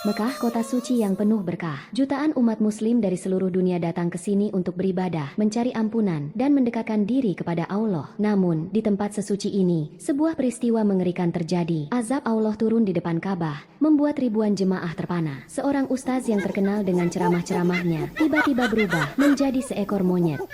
Mekah, kota suci yang penuh berkah. Jutaan umat muslim dari seluruh dunia datang ke sini untuk beribadah, mencari ampunan, dan mendekatkan diri kepada Allah. Namun, di tempat sesuci ini, sebuah peristiwa mengerikan terjadi. Azab Allah turun di depan Ka'bah, membuat ribuan jemaah terpana. Seorang ustaz yang terkenal dengan ceramah-ceramahnya, tiba-tiba berubah menjadi seekor monyet.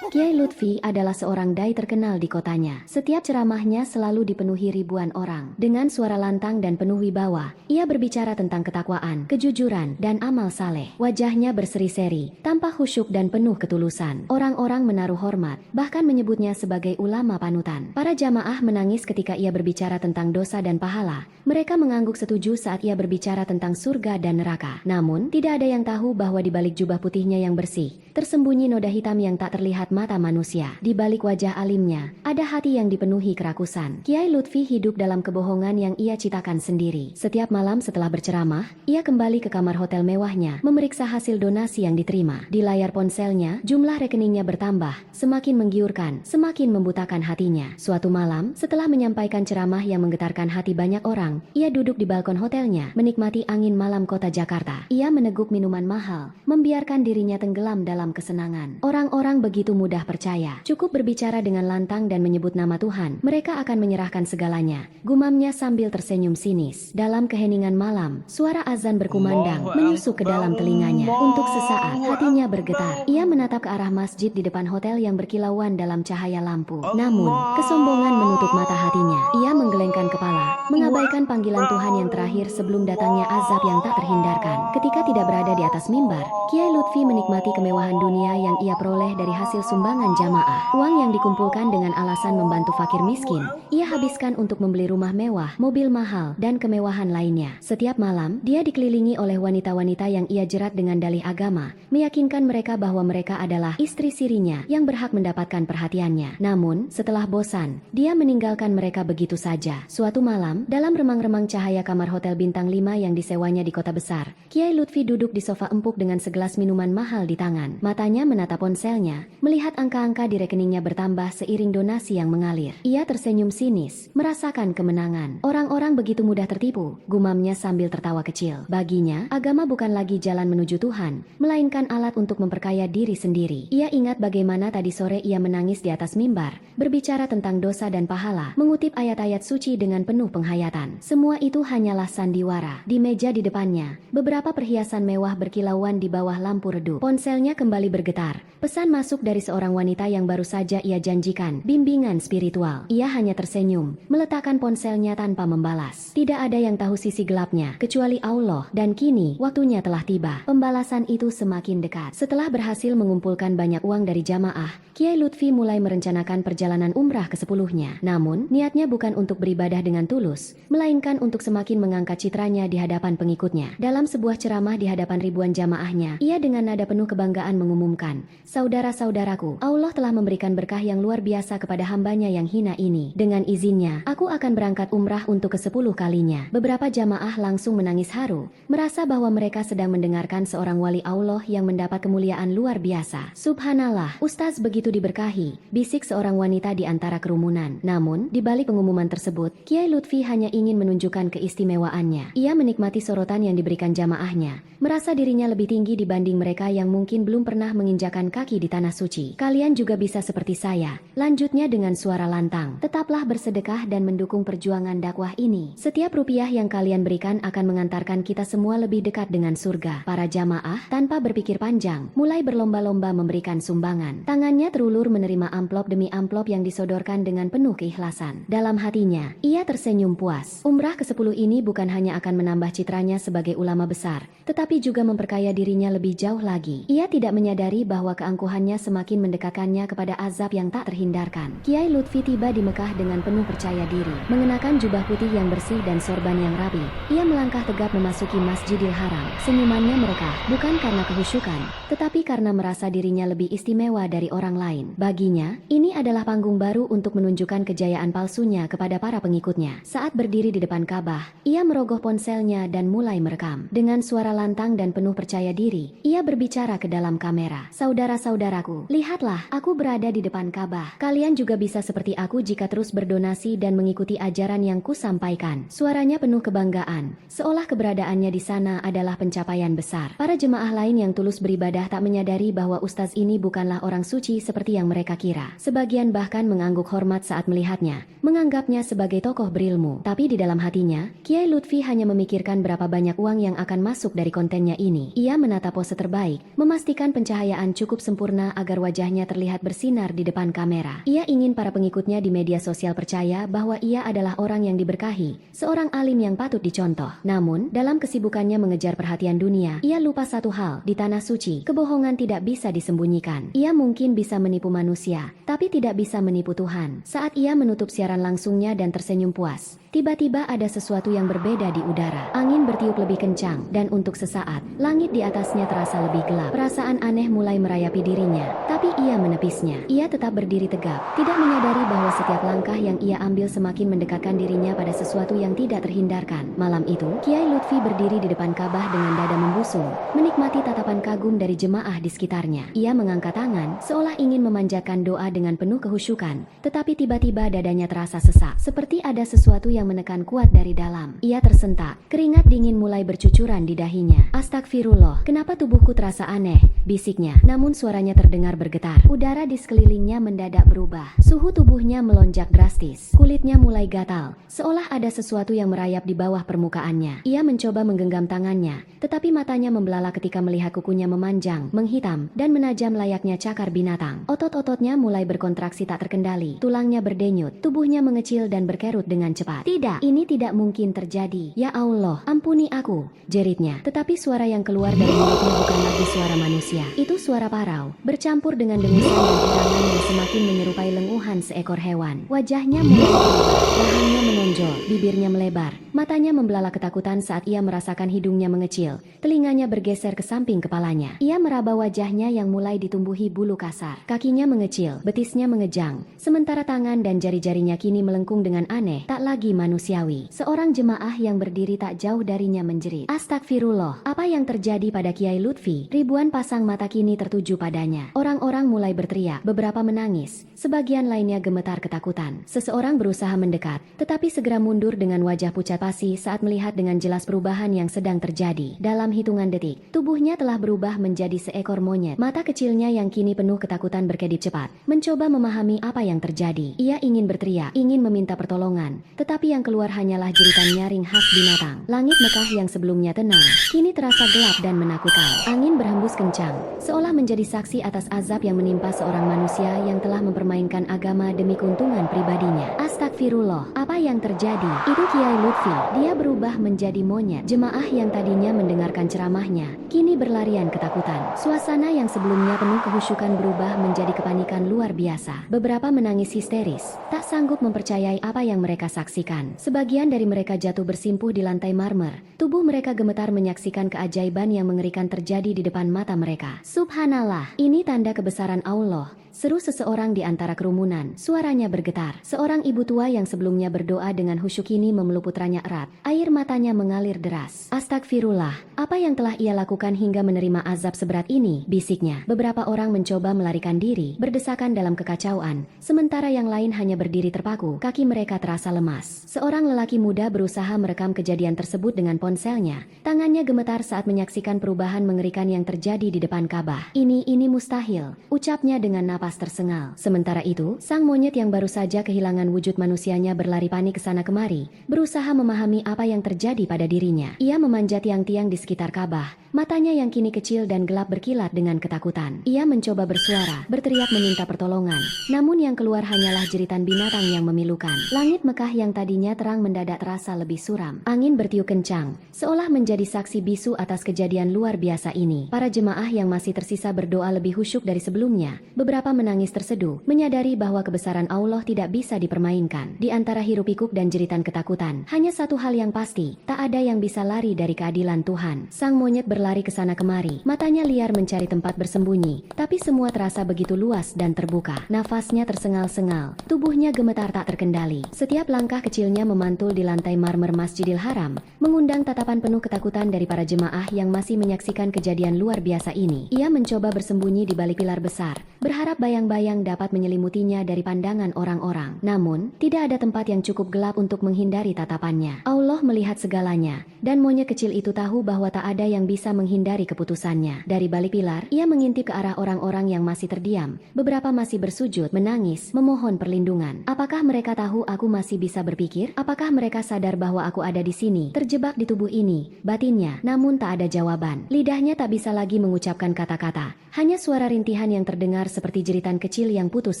Kiai Lutfi adalah seorang dai terkenal di kotanya. Setiap ceramahnya selalu dipenuhi ribuan orang. Dengan suara lantang dan penuh wibawa, ia berbicara tentang ketakwaan, kejujuran, dan amal saleh. Wajahnya berseri-seri, tampak khusyuk dan penuh ketulusan. Orang-orang menaruh hormat, bahkan menyebutnya sebagai ulama panutan. Para jamaah menangis ketika ia berbicara tentang dosa dan pahala. Mereka mengangguk setuju saat ia berbicara tentang surga dan neraka. Namun, tidak ada yang tahu bahwa di balik jubah putihnya yang bersih, tersembunyi noda hitam yang tak terlihat mata manusia. Di balik wajah alimnya, ada hati yang dipenuhi kerakusan. Kiai Lutfi hidup dalam kebohongan yang ia ciptakan sendiri. Setiap malam setelah berceramah, ia kembali ke kamar hotel mewahnya, memeriksa hasil donasi yang diterima. Di layar ponselnya, jumlah rekeningnya bertambah, semakin menggiurkan, semakin membutakan hatinya. Suatu malam, setelah menyampaikan ceramah yang menggetarkan hati banyak orang, ia duduk di balkon hotelnya, menikmati angin malam kota Jakarta. Ia meneguk minuman mahal, membiarkan dirinya tenggelam dalam kesenangan. Orang-orang begitu mudah percaya. Cukup berbicara dengan lantang dan menyebut nama Tuhan, mereka akan menyerahkan segalanya. Gumamnya sambil tersenyum sinis. Dalam keheningan malam, suara azan berkumandang, menyusup ke dalam telinganya. Untuk sesaat, hatinya bergetar. Ia menatap ke arah masjid di depan hotel yang berkilauan dalam cahaya lampu. Namun, kesombongan menutup mata hatinya. Ia menggelengkan kepala, mengabaikan panggilan Tuhan yang terakhir sebelum datangnya azab yang tak terhindarkan. Ketika tidak berada di atas mimbar, Kiai Lutfi menikmati kemewahan dunia yang ia peroleh dari hasil sumbangan jamaah. Uang yang dikumpulkan dengan alasan membantu fakir miskin, ia habiskan untuk membeli rumah mewah, mobil mahal, dan kemewahan lainnya. Setiap malam, dia dikelilingi oleh wanita-wanita yang ia jerat dengan dalih agama, meyakinkan mereka bahwa mereka adalah istri sirinya yang berhak mendapatkan perhatiannya. Namun, setelah bosan, dia meninggalkan mereka begitu saja. Suatu malam, dalam remang-remang cahaya kamar hotel bintang 5 yang disewanya di kota besar, Kiai Lutfi duduk di sofa empuk dengan segelas minuman mahal di tangan. Matanya menatap ponselnya, melihat angka-angka di rekeningnya bertambah seiring donasi yang mengalir. Ia tersenyum sinis, merasakan kemenangan. Orang-orang begitu mudah tertipu, gumamnya sambil tertawa kecil. Baginya, agama bukan lagi jalan menuju Tuhan, melainkan alat untuk memperkaya diri sendiri. Ia ingat bagaimana tadi sore ia menangis di atas mimbar, berbicara tentang dosa dan pahala, mengutip ayat-ayat suci dengan penuh penghayatan. Semua itu hanyalah sandiwara. Di meja di depannya, beberapa perhiasan mewah berkilauan di bawah lampu redup. Ponselnya kembali bergetar. Pesan masuk dari seorang wanita yang baru saja ia janjikan bimbingan spiritual. Ia hanya tersenyum, meletakkan ponselnya tanpa membalas. Tidak ada yang tahu sisi gelapnya, kecuali Allah. Dan kini, waktunya telah tiba. Pembalasan itu semakin dekat. Setelah berhasil mengumpulkan banyak uang dari jamaah, Kiai Lutfi mulai merencanakan perjalanan umrah ke-10-nya. Namun, niatnya bukan untuk beribadah dengan tulus, melainkan untuk semakin mengangkat citranya di hadapan pengikutnya. Dalam sebuah ceramah di hadapan ribuan jamaahnya, ia dengan nada penuh kebanggaan mengumumkan, "Saudara-saudaraku, Allah telah memberikan berkah yang luar biasa kepada hambanya yang hina ini. Dengan izinnya, aku akan berangkat umrah untuk ke-10 kalinya." Beberapa jamaah langsung menangis haru, merasa bahwa mereka sedang mendengarkan seorang wali Allah yang mendapat kemuliaan luar biasa. "Subhanallah, Ustaz begitu diberkahi," bisik seorang wanita di antara kerumunan. Namun, di balik pengumuman tersebut, Kiai Lutfi hanya ingin menunjukkan keistimewaannya. Ia menikmati sorotan yang diberikan jamaahnya, merasa dirinya lebih tinggi dibanding mereka yang mungkin belum pernah menginjakan kaki di tanah suci. "Kalian juga bisa seperti saya," lanjutnya dengan suara lantang. "Tetaplah bersedekah dan mendukung perjuangan dakwah ini. Setiap rupiah yang kalian berikan akan mengantarkan kita semua lebih dekat dengan surga." Para jamaah, tanpa berpikir panjang, mulai berlomba-lomba memberikan sumbangan. Tangannya terulur menerima amplop demi amplop yang disodorkan dengan penuh keikhlasan. Dalam hatinya, ia tersenyum puas. Umrah ke-10 ini bukan hanya akan menambah citranya sebagai ulama besar, tetapi juga memperkaya dirinya lebih jauh lagi. Ia tidak menyadari bahwa keangkuhannya semakin mendekatkannya kepada azab yang tak terhindarkan. Kiai Lutfi tiba di Mekah dengan penuh percaya diri. Mengenakan jubah putih yang bersih dan sorban yang rapi, ia melangkah tegap memasuki Masjidil Haram. Senyumannya merekah, bukan karena kehusyukan, tetapi karena merasa dirinya lebih istimewa dari orang lain. Baginya, ini adalah panggung baru untuk menunjukkan kejayaan palsunya kepada para pengikutnya. Saat berdiri di depan Ka'bah, ia merogoh ponselnya dan mulai merekam. Dengan suara lantang dan penuh percaya diri, ia berbicara ke dalam kamera. "Saudara-saudaraku, lihat Lihatlah, aku berada di depan Ka'bah. Kalian juga bisa seperti aku jika terus berdonasi dan mengikuti ajaran yang kusampaikan. Suaranya penuh kebanggaan, seolah keberadaannya di sana adalah pencapaian besar. Para jemaah lain yang tulus beribadah tak menyadari bahwa ustaz ini bukanlah orang suci seperti yang mereka kira. Sebagian bahkan mengangguk hormat saat melihatnya, menganggapnya sebagai tokoh berilmu. Tapi di dalam hatinya, Kiai Lutfi hanya memikirkan berapa banyak uang yang akan masuk dari kontennya ini. Ia menata pose terbaik, memastikan pencahayaan cukup sempurna agar wajahnya terlihat bersinar di depan kamera. Ia ingin para pengikutnya di media sosial percaya bahwa ia adalah orang yang diberkahi, seorang alim yang patut dicontoh. Namun, dalam kesibukannya mengejar perhatian dunia, ia lupa satu hal, di tanah suci, kebohongan tidak bisa disembunyikan. Ia mungkin bisa menipu manusia, tapi tidak bisa menipu Tuhan. Saat ia menutup siaran langsungnya dan tersenyum puas, tiba-tiba ada sesuatu yang berbeda di udara. Angin bertiup lebih kencang, dan untuk sesaat, langit di atasnya terasa lebih gelap. Perasaan aneh mulai merayapi dirinya, tapi ia menepisnya. Ia tetap berdiri tegap, tidak menyadari bahwa setiap langkah yang ia ambil semakin mendekatkan dirinya pada sesuatu yang tidak terhindarkan. Malam itu, Kiai Lutfi berdiri di depan Ka'bah dengan dada membusung, menikmati tatapan kagum dari jemaah di sekitarnya. Ia mengangkat tangan, seolah ingin memanjatkan doa dengan penuh kehusyukan, tetapi tiba-tiba dadanya terasa sesak, seperti ada sesuatu yang menekan kuat dari dalam. Ia tersentak, keringat dingin mulai bercucuran di dahinya. Astagfirullah, kenapa tubuhku terasa aneh? Bisiknya, namun suaranya terdengar bergetar. Udara di sekelilingnya mendadak berubah. Suhu tubuhnya melonjak drastis. Kulitnya mulai gatal, seolah ada sesuatu yang merayap di bawah permukaannya. Ia mencoba menggenggam tangannya, tetapi matanya membelalak ketika melihat kukunya memanjang, menghitam, dan menajam layaknya cakar binatang. Otot-ototnya mulai berkontraksi tak terkendali. Tulangnya berdenyut, tubuhnya mengecil dan berkerut dengan cepat. Tidak, ini tidak mungkin terjadi. Ya Allah, ampuni aku, jeritnya. Tetapi suara yang keluar dari mulutnya bukan lagi suara manusia. Itu suara parau, bercampur dengan dengusan dan irangan yang semakin menyerupai lenguhan seekor hewan. Wajahnya mulai berubah, rahangnya menonjol, bibirnya melebar, matanya membelalak ketakutan saat ia merasakan hidungnya mengecil, telinganya bergeser ke samping kepalanya. Ia meraba wajahnya yang mulai ditumbuhi bulu kasar. Kakinya mengecil, betisnya mengejang, sementara tangan dan jari-jarinya kini melengkung dengan aneh, tak lagi manusiawi. Seorang jemaah yang berdiri tak jauh darinya menjerit, "Astagfirullah, apa yang terjadi pada Kiai Lutfi?" Ribuan pasang mata kini tertuju padanya. Orang-orang mulai berteriak, beberapa menangis, sebagian lainnya gemetar ketakutan. Seseorang berusaha mendekat, tetapi segera mundur dengan wajah pucat pasi saat melihat dengan jelas perubahan yang sedang terjadi. Dalam hitungan detik, tubuhnya telah berubah menjadi seekor monyet. Mata kecilnya yang kini penuh ketakutan berkedip cepat, mencoba memahami apa yang terjadi. Ia ingin berteriak, ingin meminta pertolongan, tetapi yang keluar hanyalah jeritan nyaring khas binatang. Langit Mekah yang sebelumnya tenang, kini terasa gelap dan menakutkan. Angin berhembus kencang, seolah menjadi saksi atas azab yang menimpa seorang manusia yang telah mempermainkan agama demi keuntungan pribadinya. Astagfirullah, apa yang terjadi? Itu Kiai Lutfi, dia berubah menjadi monyet. Jemaah yang tadinya mendengarkan ceramahnya, kini berlarian ketakutan. Suasana yang sebelumnya penuh kehusyukan berubah menjadi kepanikan luar biasa. Beberapa menangis histeris, tak sanggup mempercayai apa yang mereka saksikan. Sebagian dari mereka jatuh bersimpuh di lantai marmer. Tubuh mereka gemetar menyaksikan keajaiban yang mengerikan terjadi di depan mata mereka. Subhanallah, ini tanda kebesaran Allah, seru seseorang di antara kerumunan. Suaranya bergetar. Seorang ibu tua yang sebelumnya berdoa dengan khusyuk ini memeluk putranya erat. Air matanya mengalir deras. Astagfirullah, apa yang telah ia lakukan hingga menerima azab seberat ini? Bisiknya. Beberapa orang mencoba melarikan diri, berdesakan dalam kekacauan, sementara yang lain hanya berdiri terpaku. Kaki mereka terasa lemas. Seorang lelaki muda berusaha merekam kejadian tersebut dengan ponselnya. Tangannya gemetar saat menyaksikan perubahan mengerikan yang terjadi di depan Ka'bah. Ini mustahil, ucapnya dengan napas tersengal. Sementara itu, sang monyet yang baru saja kehilangan wujud manusianya berlari panik ke sana kemari, berusaha memahami apa yang terjadi pada dirinya. Ia memanjat tiang-tiang di sekitar Ka'bah, matanya yang kini kecil dan gelap berkilat dengan ketakutan. Ia mencoba bersuara, berteriak meminta pertolongan, namun yang keluar hanyalah jeritan binatang yang memilukan. Langit Mekah yang tadinya terang mendadak terasa lebih suram. Angin bertiup kencang, seolah menjadi saksi bisu atas kejadian luar biasa ini. Para jemaah yang masih tersisa berdoa lebih khusyuk dari sebelumnya. Beberapa menangis terseduh, menyadari bahwa kebesaran Allah tidak bisa dipermainkan. Di antara hiruk-pikuk dan jeritan ketakutan, hanya satu hal yang pasti, tak ada yang bisa lari dari keadilan Tuhan. Sang monyet berlari ke sana kemari, matanya liar mencari tempat bersembunyi, tapi semua terasa begitu luas dan terbuka. Nafasnya tersengal-sengal, tubuhnya gemetar tak terkendali. Setiap langkah kecilnya memantul di lantai marmer Masjidil Haram, mengundang tatapan penuh ketakutan dari para jemaah yang masih menyaksikan kejadian luar biasa ini. Ia mencoba bersembunyi di balik pilar besar, berharap bayang-bayang dapat menyelimutinya dari pandangan orang-orang. Namun, tidak ada tempat yang cukup gelap untuk menghindari tatapannya. Allah melihat segalanya, dan monyet kecil itu tahu bahwa tak ada yang bisa menghindari keputusannya. Dari balik pilar, ia mengintip ke arah orang-orang yang masih terdiam. Beberapa masih bersujud, menangis, memohon perlindungan. Apakah mereka tahu aku masih bisa berpikir? Apakah mereka sadar bahwa aku ada di sini, terjebak di tubuh ini? Batinnya, namun tak ada jawaban. Lidahnya tak bisa lagi mengucapkan kata-kata. Hanya suara rintihan yang terdengar seperti jeritan kecil yang putus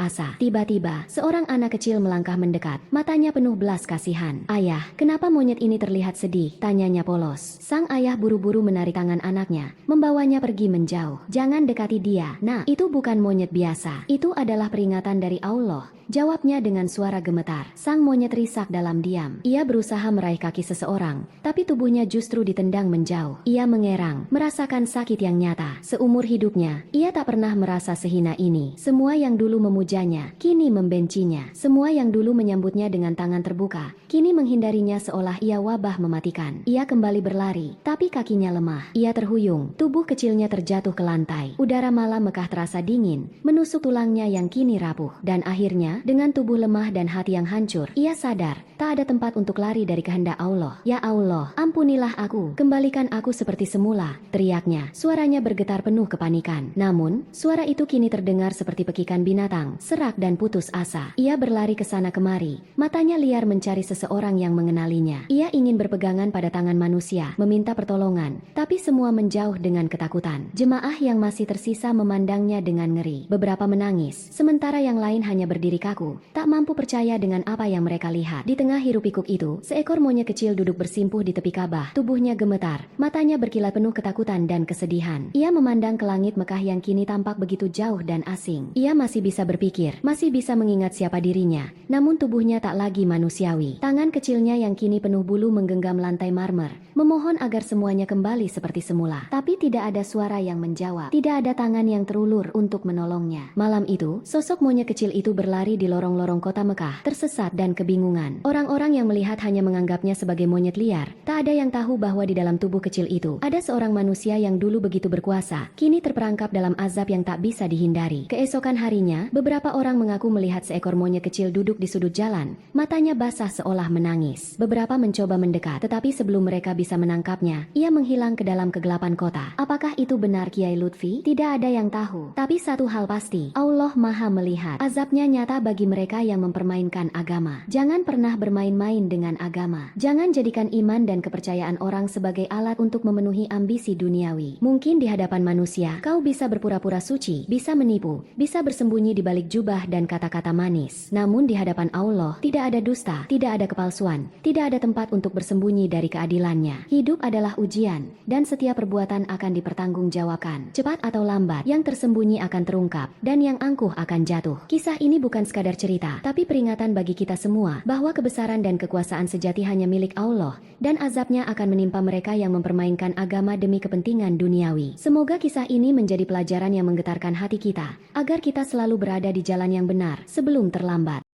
asa. Tiba-tiba, seorang anak kecil melangkah mendekat. Matanya penuh belas kasihan. "Ayah, kenapa monyet ini terlihat sedih?" tanyanya polos. Sang ayah buru-buru menarik tangan anaknya, membawanya pergi menjauh. "Jangan dekati dia, Nak. Itu bukan monyet biasa. Itu adalah peringatan dari Allah," jawabnya dengan suara gemetar. Sang monyet risak dalam diam. Ia berusaha meraih kaki seseorang, tapi tubuhnya justru ditendang menjauh. Ia mengerang, merasakan sakit yang nyata. Seumur hidupnya, ia tak pernah merasa sehina ini. Semua yang dulu memujanya, kini membencinya. Semua yang dulu menyambutnya dengan tangan terbuka, kini menghindarinya seolah ia wabah mematikan. Ia kembali berlari, tapi kakinya lemah. Ia terhuyung, tubuh kecilnya terjatuh ke lantai. Udara malam Mekah terasa dingin, menusuk tulangnya yang kini rapuh. Dan akhirnya, dengan tubuh lemah dan hati yang hancur, ia sadar, tak ada tempat untuk lari dari kehendak Allah. "Ya Allah, ampunilah aku, kembalikan aku seperti semula," teriaknya. Suaranya bergetar penuh kepanikan. Namun, suara itu kini terdengar seperti pekikan binatang, serak dan putus asa. Ia berlari ke sana kemari, matanya liar mencari seseorang yang mengenalinya. Ia ingin berpegangan pada tangan manusia, meminta pertolongan, tapi semua menjauh dengan ketakutan. Jemaah yang masih tersisa memandangnya dengan ngeri. Beberapa menangis, sementara yang lain hanya berdiri kaku, tak mampu percaya dengan apa yang mereka lihat. Di tengah hiruk-pikuk itu, seekor monyet kecil duduk bersimpuh di tepi Ka'bah. Tubuhnya gemetar, matanya berkilat penuh ketakutan dan kesedihan. Ia memandang ke langit Mekah yang kini tampak begitu jauh dan asing. Ia masih bisa berpikir, masih bisa mengingat siapa dirinya, namun tubuhnya tak lagi manusiawi. Tangan kecilnya yang kini penuh bulu menggenggam lantai marmer, memohon agar semuanya kembali seperti semula. Tapi tidak ada suara yang menjawab, tidak ada tangan yang terulur untuk menolongnya. Malam itu, sosok monyet kecil itu berlari di lorong-lorong kota Mekah, tersesat dan kebingungan. Orang-orang yang melihat hanya menganggapnya sebagai monyet liar. Tak ada yang tahu bahwa di dalam tubuh kecil itu, ada seorang manusia yang dulu begitu berkuasa, kini terperangkap dalam azab yang tak bisa dihindari. Keesokan harinya, beberapa orang mengaku melihat seekor monyet kecil duduk di sudut jalan, matanya basah seolah menangis. Beberapa mencoba mendekat, tetapi sebelum mereka bisa menangkapnya, ia menghilang ke dalam kegelapan kota. Apakah itu benar Kiai Lutfi? Tidak ada yang tahu. Tapi satu hal pasti, Allah Maha melihat. Azabnya nyata bagi mereka yang mempermainkan agama. Jangan pernah bermain-main dengan agama. Jangan jadikan iman dan kepercayaan orang sebagai alat untuk memenuhi ambisi duniawi. Mungkin di hadapan manusia, kau bisa berpura-pura suci, bisa menipu, bisa bersembunyi di balik jubah dan kata-kata manis. Namun di hadapan Allah, tidak ada dusta, tidak ada kepalsuan, tidak ada tempat untuk bersembunyi dari keadilannya. Hidup adalah ujian, dan setiap perbuatan akan dipertanggungjawabkan. Cepat atau lambat, yang tersembunyi akan terungkap, dan yang angkuh akan jatuh. Kisah ini bukan sekadar cerita, tapi peringatan bagi kita semua, bahwa kebesaran dan kekuasaan sejati hanya milik Allah, dan azabnya akan menimpa mereka yang mempermainkan agama demi kepentingan duniawi. Semoga kisah ini menjadi pelajaran yang menggetarkan hati kita, agar kita selalu berada di jalan yang benar sebelum terlambat.